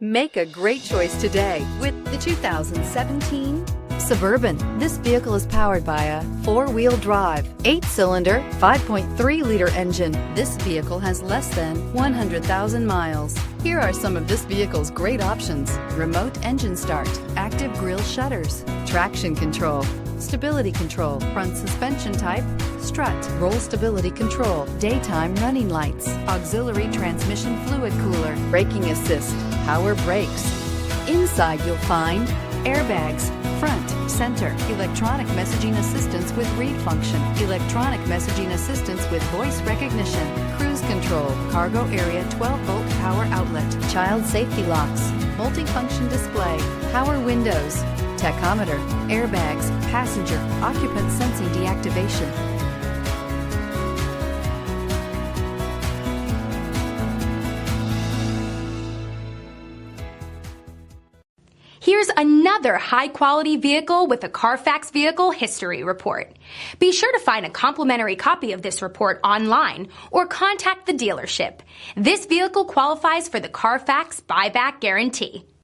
Make a great choice today with the 2017 Suburban. This vehicle is powered by a 4-wheel drive, 8-cylinder, 5.3-liter engine. This vehicle has less than 100,000 miles. Here are some of this vehicle's great options: remote engine start, active grille shutters, traction control, stability control, front suspension type, strut, roll stability control, daytime running lights, auxiliary transmission fluid cooler, braking assist, power brakes. Inside you'll find airbags, front, center, electronic messaging assistance with read function, electronic messaging assistance with voice recognition, cruise control, cargo area 12-volt power outlet, child safety locks, multifunction display, power windows, tachometer, airbags, passenger, occupant sensing deactivation. Here's another high-quality vehicle with a Carfax Vehicle History Report. Be sure to find a complimentary copy of this report online or contact the dealership. This vehicle qualifies for the Carfax Buyback Guarantee.